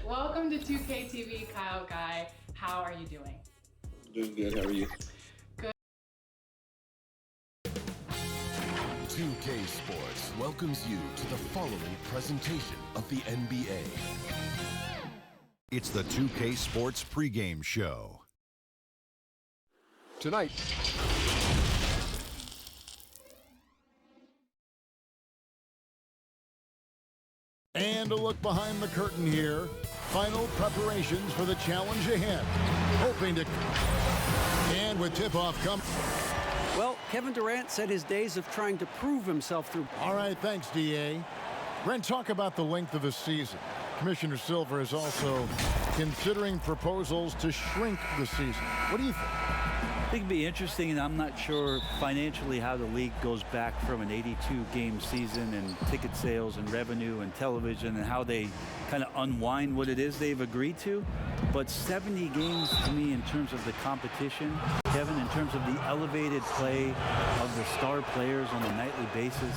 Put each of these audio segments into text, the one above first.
Welcome to 2K TV, Kyle Guy. How are you doing? Doing good. How are you? Good. 2K Sports welcomes you to the following presentation of the NBA. It's the 2K Sports pregame show. Tonight, and a look behind the curtain here. Final preparations for the challenge ahead. Hoping to... And with tip-off come... Well, Kevin Durant said his days of trying to prove himself through... All right, thanks, D.A. Brent, talk about the length of the season. Commissioner Silver is also considering proposals to shrink the season. What do you think? I think it'd be interesting, and I'm not sure financially how the league goes back from an 82-game season and ticket sales and revenue and television and how they kind of unwind what it is they've agreed to. But 70 games to me in terms of the competition, Kevin, in terms of the elevated play of the star players on a nightly basis,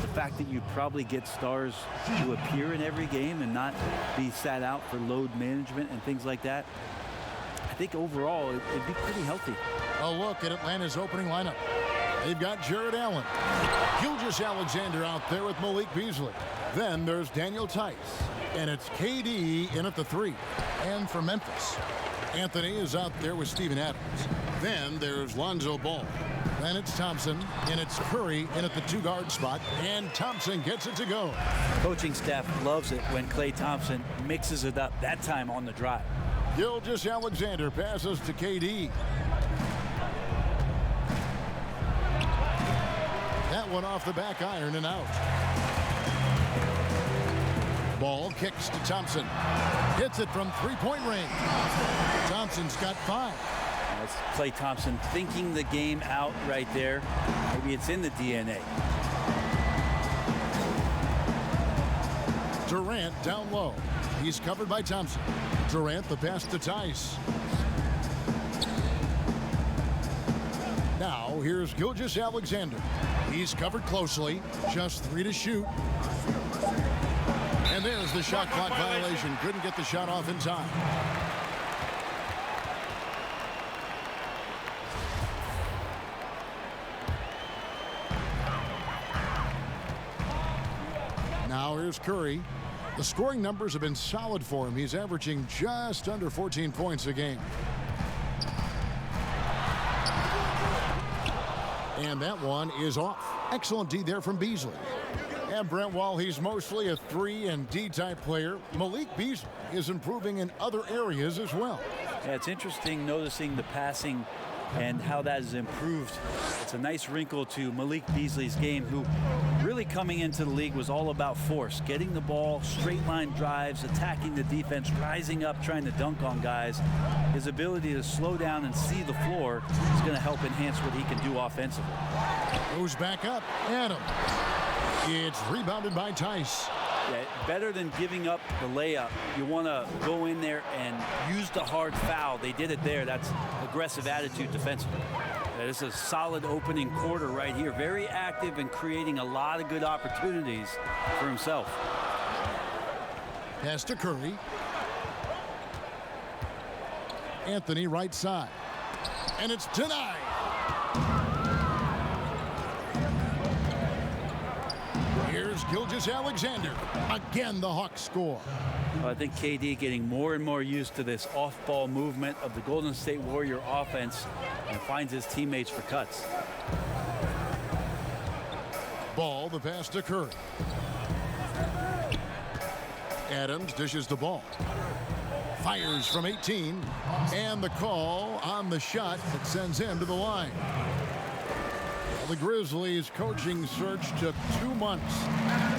the fact that you probably get stars to appear in every game and not be sat out for load management and things like that, I think overall it'd be pretty healthy. A look at Atlanta's opening lineup. They've got Jared Allen. Gilgeous-Alexander out there with Malik Beasley. Then there's Daniel Tice. And it's KD in at the 3. And for Memphis, Anthony is out there with Steven Adams. Then there's Lonzo Ball. Then it's Thompson, and it's Curry in at the 2-guard spot. And Thompson gets it to go. Coaching staff loves it when Klay Thompson mixes it up, that time on the drive. Gilgeous-Alexander passes to KD. That one off the back iron and out. Ball kicks to Thompson. Hits it from three-point range. Thompson's got 5. That's Klay Thompson thinking the game out right there. Maybe it's in the DNA. Durant down low. He's covered by Thompson. Durant the pass to Tice. Now here's Gilgeous-Alexander. He's covered closely. Just 3 to shoot. And there's the shot clock violation. Couldn't get the shot off in time. Now here's Curry. The scoring numbers have been solid for him. He's averaging just under 14 points a game. And that one is off. Excellent D there from Beasley. And Brent, while he's mostly a 3 and D type player, Malik Beasley is improving in other areas as well. Yeah, it's interesting noticing the passing and how that has improved. It's a nice wrinkle to Malik Beasley's game, who really coming into the league was all about force, getting the ball, straight line drives, attacking the defense, rising up, trying to dunk on guys. His ability to slow down and see the floor is going to help enhance what he can do offensively. Goes back up. Adams. It's rebounded by Tice. Yeah, better than giving up the layup. You want to go in there and use the hard foul. They did it there. That's aggressive attitude defensively. This is a solid opening quarter right here. Very active and creating a lot of good opportunities for himself. Pass to Curry. Anthony right side. And it's denied. Here's Gilgeous-Alexander. Again, the Hawks score. Well, I think KD getting more and more used to this off-ball movement of the Golden State Warrior offense and finds his teammates for cuts. Ball, the pass to Curry. Adams dishes the ball. Fires from 18. And the call on the shot that sends him to the line. The Grizzlies coaching search took 2 months.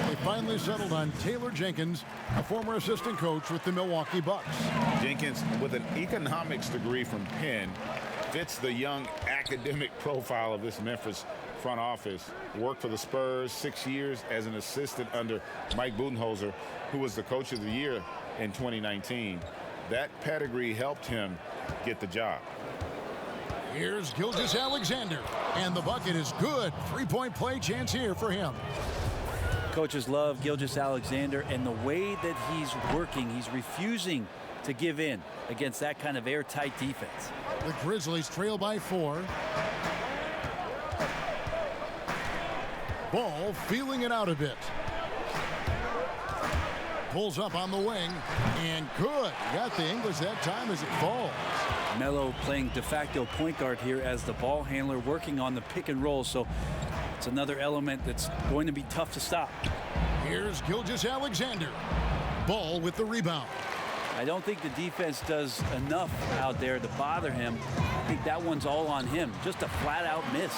They finally settled on Taylor Jenkins, a former assistant coach with the Milwaukee Bucks. Jenkins, with an economics degree from Penn, fits the young academic profile of this Memphis front office. Worked for the Spurs 6 years as an assistant under Mike Budenholzer, who was the coach of the year in 2019. That pedigree helped him get the job. Here's Gilgeous-Alexander, and the bucket is good. 3-point play chance here for him. coaches love Gilgeous-Alexander, and the way that he's working, he's refusing to give in against that kind of airtight defense. The Grizzlies trail by 4. Ball feeling it out a bit. Pulls up on the wing, and good. Got the English that time as it falls. Melo playing de facto point guard here as the ball handler, working on the pick and roll, so it's another element that's going to be tough to stop. Here's Gilgeous-Alexander. Ball with the rebound. I don't think the defense does enough out there to bother him. I think that one's all on him. Just a flat-out miss.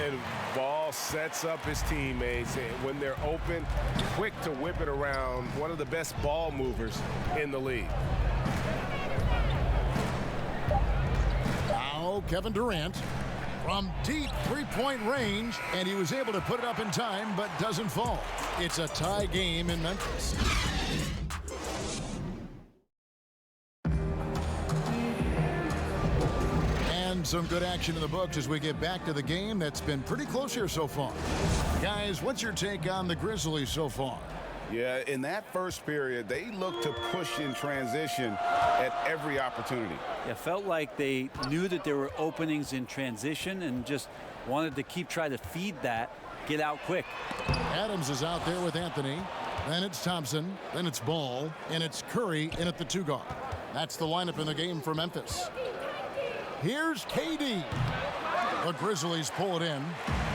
And Ball sets up his teammates. And when they're open, quick to whip it around. One of the best ball movers in the league. Now Kevin Durant from deep three-point range, and he was able to put it up in time, but doesn't fall. It's a tie game in Memphis. And some good action in the books as we get back to the game that's been pretty close here so far. Guys, what's your take on the Grizzlies so far? Yeah, in that first period, they looked to push in transition at every opportunity. It felt like they knew that there were openings in transition and just wanted to trying to feed that, get out quick. Adams is out there with Anthony. Then it's Thompson. Then it's Ball. And it's Curry in at the 2 guard. That's the lineup in the game for Memphis. Here's KD. The Grizzlies pull it in.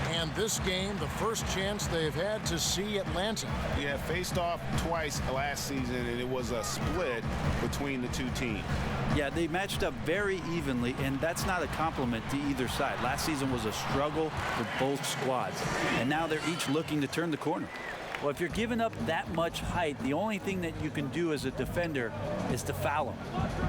And this game, the first chance they've had to see Atlanta. Yeah, faced off twice last season, and it was a split between the two teams. Yeah, they matched up very evenly, and that's not a compliment to either side. Last season was a struggle for both squads, and now they're each looking to turn the corner. Well, if you're giving up that much height, the only thing that you can do as a defender is to foul him.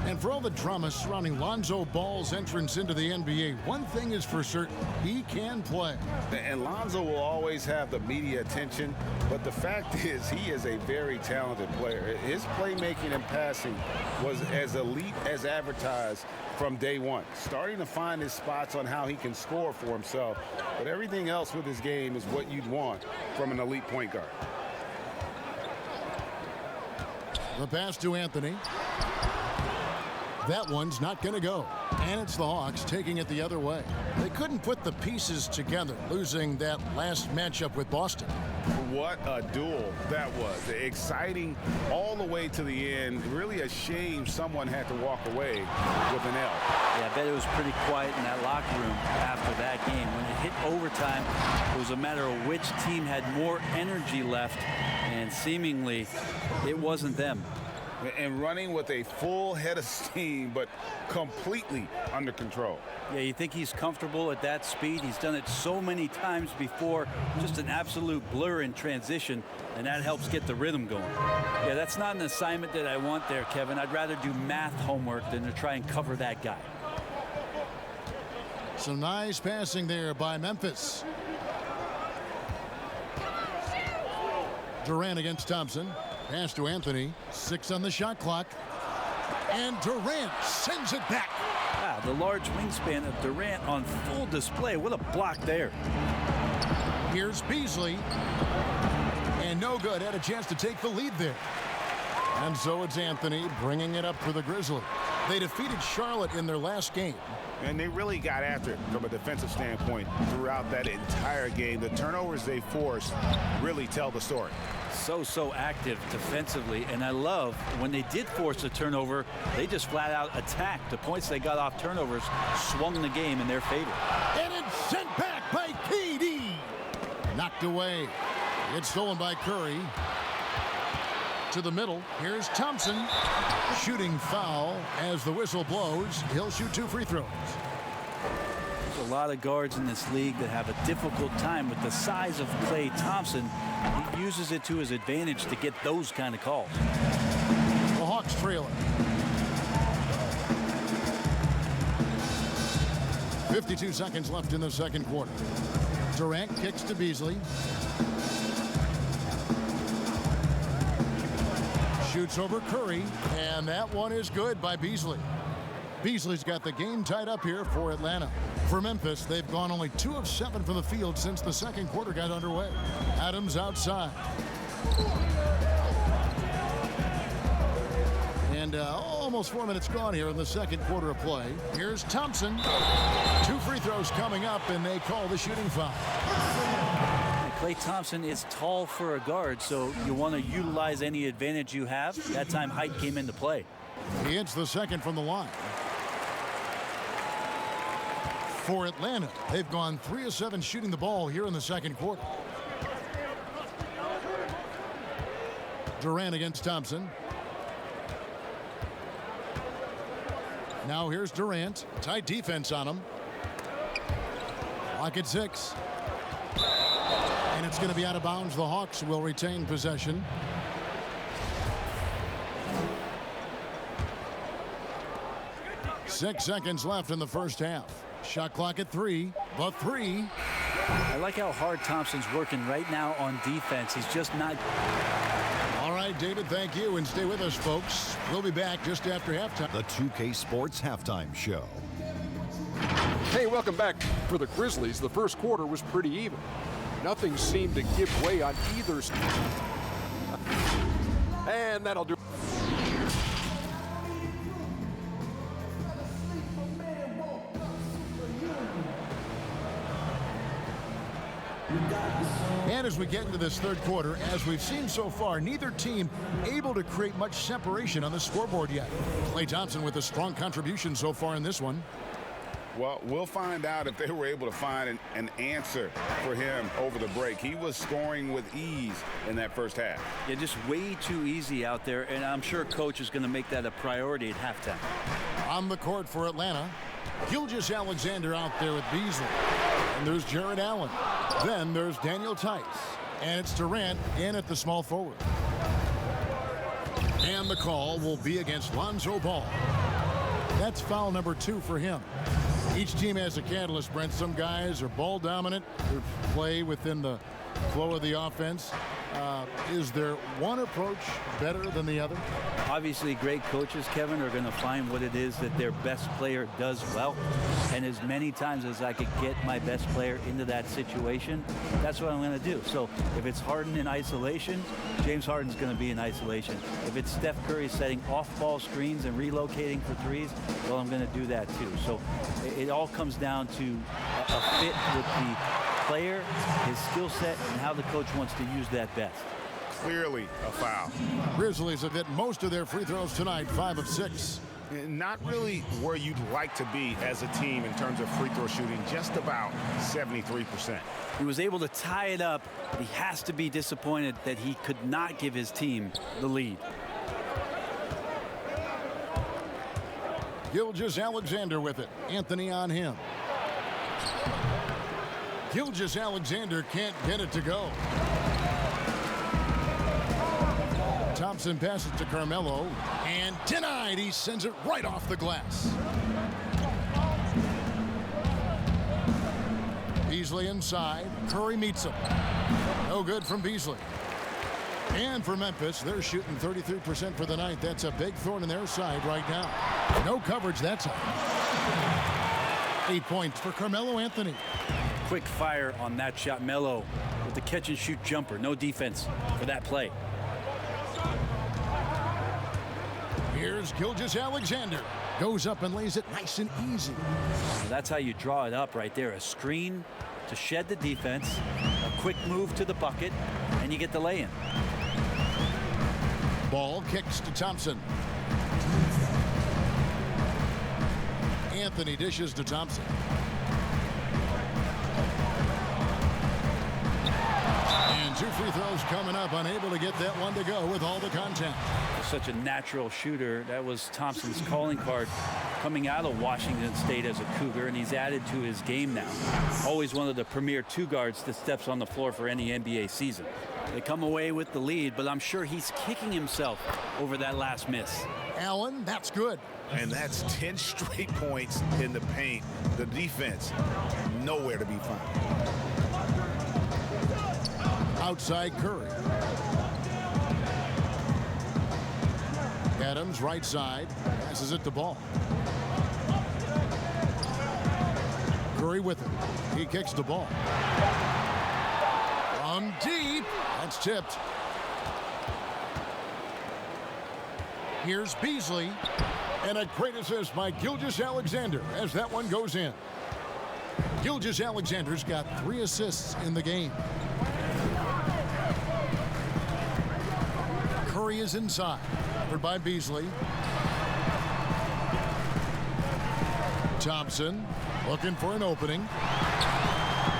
And for all the drama surrounding Lonzo Ball's entrance into the NBA, one thing is for certain, he can play. And Lonzo will always have the media attention, but the fact is he is a very talented player. His playmaking and passing was as elite as advertised from day one, starting to find his spots on how he can score for himself. But everything else with his game is what you'd want from an elite point guard. The pass to Anthony. That one's not going to go. And it's the Hawks taking it the other way. They couldn't put the pieces together, losing that last matchup with Boston. What a duel that was. Exciting all the way to the end. Really a shame someone had to walk away with an L. Yeah, I bet it was pretty quiet in that locker room after that game. When it hit overtime, it was a matter of which team had more energy left, and seemingly it wasn't them. And running with a full head of steam, but completely under control. Yeah, you think he's comfortable at that speed? He's done it so many times before. Just an absolute blur in transition, and that helps get the rhythm going. Yeah, that's not an assignment that I want there, Kevin. I'd rather do math homework than to try and cover that guy. Some nice passing there by Memphis. Durant against Thompson. Pass to Anthony. 6 on the shot clock. And Durant sends it back. Wow, the large wingspan of Durant on full display. What a block there. Here's Beasley. And no good. Had a chance to take the lead there. And so it's Anthony bringing it up for the Grizzlies. They defeated Charlotte in their last game. And they really got after it from a defensive standpoint throughout that entire game. The turnovers they forced really tell the story. So active defensively, and I love when they did force a turnover, they just flat out attacked. The points they got off turnovers swung the game in their favor. And it's sent back by KD. Knocked away. It's stolen by Curry. To the middle. Here's Thompson. Shooting foul as the whistle blows. He'll shoot 2 free throws. There's a lot of guards in this league that have a difficult time with the size of Klay Thompson. He uses it to his advantage to get those kind of calls. The Hawks trailing. 52 seconds left in the second quarter. Durant kicks to Beasley. Shoots over Curry, and that one is good by Beasley. Beasley's got the game tied up here for Atlanta. For Memphis, they've gone only 2 of 7 from the field since the second quarter got underway. Adams outside. And almost 4 minutes gone here in the second quarter of play. Here's Thompson. 2 free throws coming up, and they call the shooting foul. Klay Thompson is tall for a guard, so you want to utilize any advantage you have. That time height came into play. He hits the second from the line. For Atlanta, they've gone 3 of 7 shooting the ball here in the second quarter. Durant against Thompson. Now here's Durant. Tight defense on him. Lock at 6. And it's going to be out of bounds. The Hawks will retain possession. Six seconds left in the first half. Shot clock at 3. The 3. I like how hard Thompson's working right now on defense. He's just not. All right, David, thank you. And stay with us, folks. We'll be back just after halftime. The 2K Sports Halftime Show. Hey, welcome back. For the Grizzlies, the first quarter was pretty even. Nothing seemed to give way on either side. And that'll do. And as we get into this third quarter, as we've seen so far, neither team able to create much separation on the scoreboard yet. Klay Thompson with a strong contribution so far in this one. Well, we'll find out if they were able to find an answer for him over the break. He was scoring with ease in that first half. Yeah, just way too easy out there, and I'm sure coach is going to make that a priority at halftime. On the court for Atlanta, Gilgeous-Alexander out there with Beasley. And there's Jared Allen. Then there's Daniel Tice. And it's Durant in at the small forward. And the call will be against Lonzo Ball. That's foul number 2 for him. Each team has a catalyst, Brent. Some guys are ball dominant. They play within the flow of the offense. Is there one approach better than the other? Obviously, great coaches, Kevin, are going to find what it is that their best player does well. And as many times as I could get my best player into that situation, that's what I'm going to do. So if it's Harden in isolation, James Harden's going to be in isolation. If it's Steph Curry setting off-ball screens and relocating for threes, well, I'm going to do that too. So it all comes down to a fit with the player, his skill set, and how the coach wants to use that best. Clearly a foul. Grizzlies have hit most of their free throws tonight, 5 of 6. Not really where you'd like to be as a team in terms of free throw shooting, just about 73%. He was able to tie it up. He has to be disappointed that he could not give his team the lead. Gilgeous-Alexander with it. Anthony on him. Gilgeous-Alexander can't get it to go. Thompson passes to Carmelo and denied. He sends it right off the glass. Beasley inside. Curry meets him. No good from Beasley. And for Memphis, they're shooting 33% for the night. That's a big thorn in their side right now. No coverage that time. 8 points for Carmelo Anthony. Quick fire on that shot. Melo with the catch and shoot jumper. No defense for that play. Here's Gilgeous-Alexander. Goes up and lays it nice and easy. Well, that's how you draw it up right there. A screen to shed the defense, a quick move to the bucket, and you get the lay-in. Ball kicks to Thompson. Anthony dishes to Thompson. And 2 free throws coming up. Unable to get that one to go with all the content. Such a natural shooter. That was Thompson's calling card coming out of Washington State as a Cougar, and he's added to his game now. Always one of the premier 2 guards that steps on the floor for any NBA season. They come away with the lead, but I'm sure he's kicking himself over that last miss. Allen, that's good. And that's 10 straight points in the paint. The defense, nowhere to be found. Outside Curry. Adams right side. Passes it to Ball. with it. He kicks the ball. From deep. That's tipped. Here's Beasley. And a great assist by Gilgeous-Alexander as that one goes in. Gilgeous-Alexander's got 3 assists in the game. Curry is inside. Covered by Beasley. Thompson looking for an opening.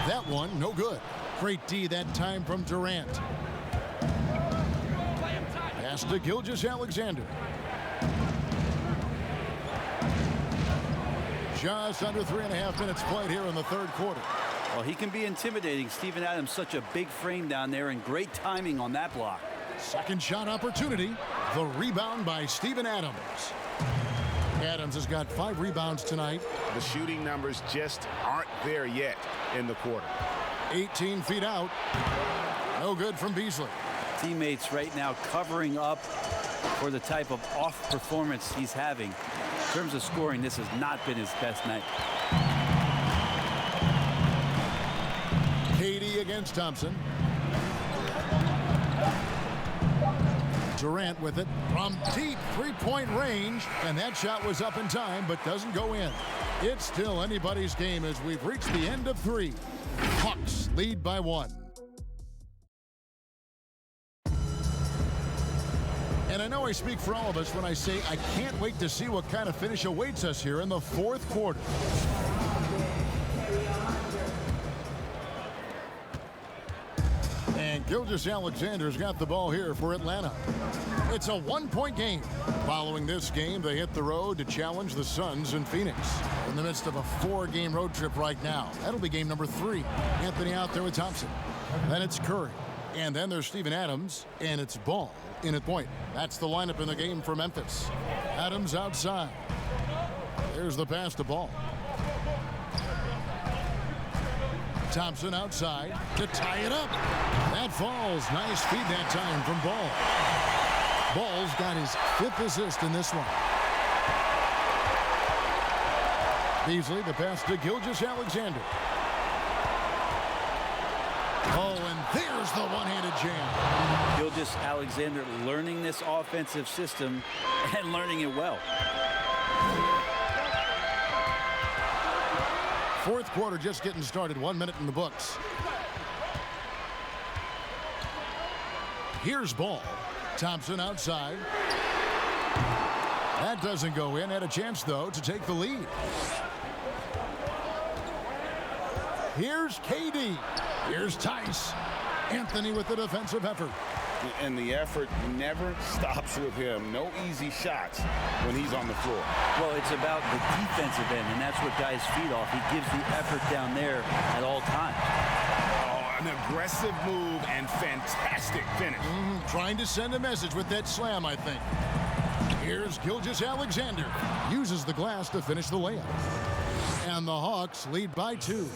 That one, no good. Great D that time from Durant. Pass to Gilgeous-Alexander. Just under 3.5 minutes played here in the third quarter. Well, he can be intimidating. Steven Adams, such a big frame down there, and great timing on that block. Second shot opportunity. The rebound by Steven Adams. Adams has got 5 rebounds tonight. The shooting numbers just aren't there yet in the quarter. 18 feet out. No good from Beasley. Teammates right now covering up for the type of off performance he's having. In terms of scoring, this has not been his best night. KD against Thompson. Durant with it from deep 3-point range, and that shot was up in time but doesn't go in. It's still anybody's game as we've reached the end of 3. Hawks lead by 1. And I know I speak for all of us when I say I can't wait to see what kind of finish awaits us here in the fourth quarter. And Gilgeous-Alexander's got the ball here for Atlanta. It's a 1-point game. Following this game, they hit the road to challenge the Suns in Phoenix. In the midst of a 4-game road trip right now. That'll be game number 3. Anthony out there with Thompson. Then it's Curry. And then there's Steven Adams. And it's Ball in at point. That's the lineup in the game for Memphis. Adams outside. There's the pass to Ball. Thompson outside to tie it up. That falls. Nice feed that time from Ball. Ball's got his 5th assist in this one. Beasley, the pass to Gilgeous-Alexander. Oh, and there's the one-handed jam. Gilgeous-Alexander learning this offensive system and learning it well. Fourth quarter just getting started. 1 minute in the books. Here's Ball. Thompson outside. That doesn't go in. Had a chance, though, to take the lead. Here's KD. Here's Tice. Anthony with the defensive effort. And the effort never stops with him. No easy shots when he's on the floor. Well, it's about the defensive end, and that's what guys feed off. He gives the effort down there at all times. Oh, an aggressive move and fantastic finish. Trying to send a message with that slam, I think. Here's Gilgeous-Alexander. Uses the glass to finish the layup. And the Hawks lead by 2.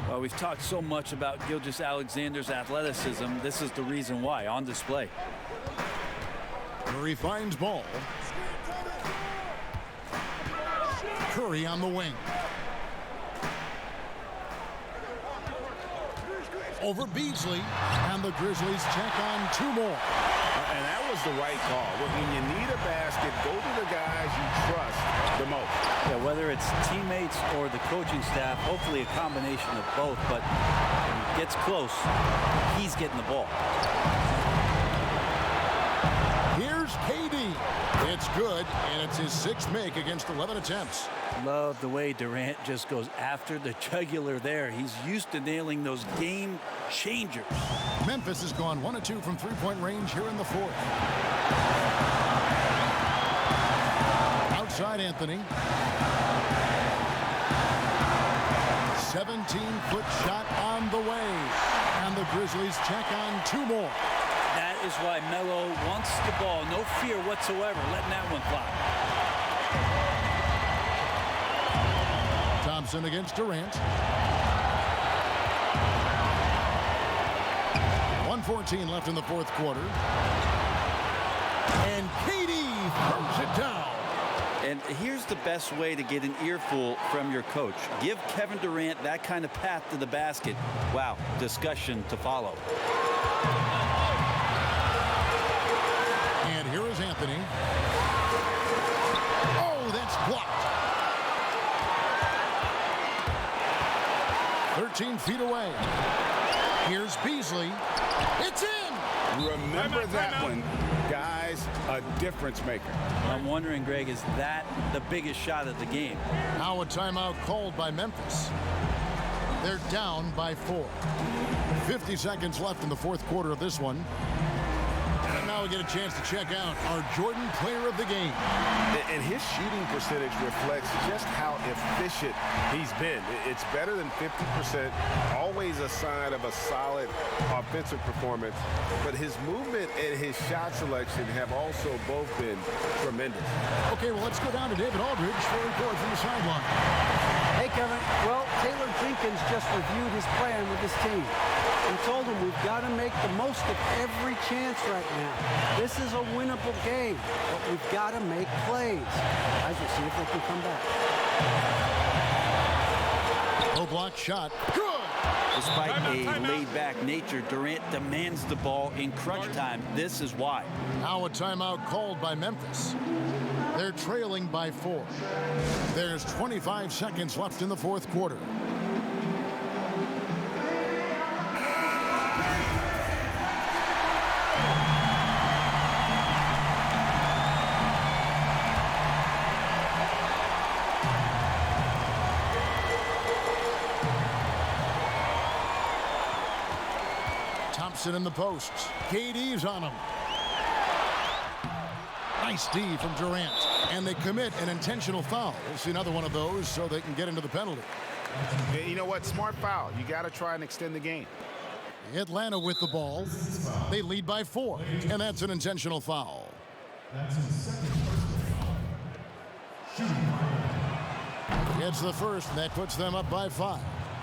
Well, we've talked so much about Gilgeous-Alexander's athleticism. This is the reason why, on display. Curry finds Ball. Curry on the wing. Over Beasley, and the Grizzlies check on 2 more. And that was the right call. When you need a basket, go to the guys you trust the most. Yeah, whether it's teammates or the coaching staff, hopefully a combination of both, but when he gets close, he's getting the ball. Here's KD. It's good, and it's his 6th make against 11 attempts. Love the way Durant just goes after the jugular there. He's used to nailing those game changers. Memphis has gone 1 of 2 from 3-point range here in the 4th. Outside Anthony. 17-foot shot on the way. And the Grizzlies check on 2 more. That is why Melo wants the ball. No fear whatsoever letting that one fly. Thompson against Durant. 1:14 left in the 4th quarter. And KD throws it down. And here's the best way to get an earful from your coach. Give Kevin Durant that kind of path to the basket. Wow, discussion to follow. And here is Anthony. Oh, that's blocked. 13 feet away. Here's Beasley. It's in! Remember that one, guys, a difference maker. I'm wondering, Greg, is that the biggest shot of the game? Now a timeout called by Memphis. They're down by 4. 50 seconds left in the fourth quarter of this one. And now we get a chance to check out our Jordan Player of the Game. And his shooting percentage reflects just how efficient he's been. It's better than 50%, always a sign of a solid offensive performance. But his movement and his shot selection have also both been tremendous. Okay, well, let's go down to David Aldridge for a report from the sideline. Hey, Kevin. Well, Taylor Jenkins just reviewed his plan with his team. He told him we've got to make the most of every chance right now. This is a winnable game, but we've got to make plays. Guys, we'll see if they can come back. No block shot. Good! Despite a laid-back nature, Durant demands the ball in crunch time. This is why. Now a timeout called by Memphis. They're trailing by 4. There's 25 seconds left in the fourth quarter. Thompson in the posts. KD's on him. Nice D from Durant. And they commit an intentional foul. We'll see another one of those so they can get into the penalty. You know what? Smart foul. You got to try and extend the game. Atlanta with the ball. They lead by 4. And that's an intentional foul. Gets the first, and that puts them up by 5.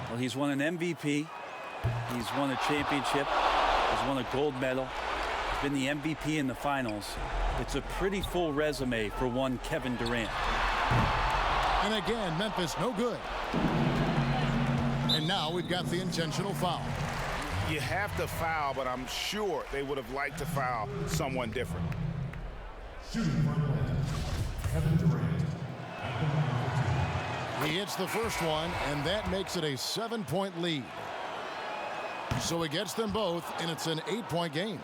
Well, he's won an MVP. He's won a championship. He's won a gold medal. He's been the MVP in the finals. It's a pretty full resume for one Kevin Durant. And again, Memphis no good. And now we've got the intentional foul. You have to foul, but I'm sure they would have liked to foul someone different. Kevin Durant. He hits the first one, and that makes it a 7-point lead. So he gets them both, and it's an 8-point game.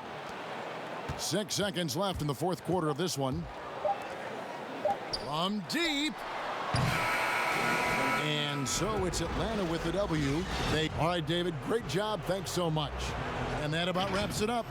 6 seconds left in the fourth quarter of this one. From deep. And so it's Atlanta with the W. All right, David, great job. Thanks so much. And that about wraps it up.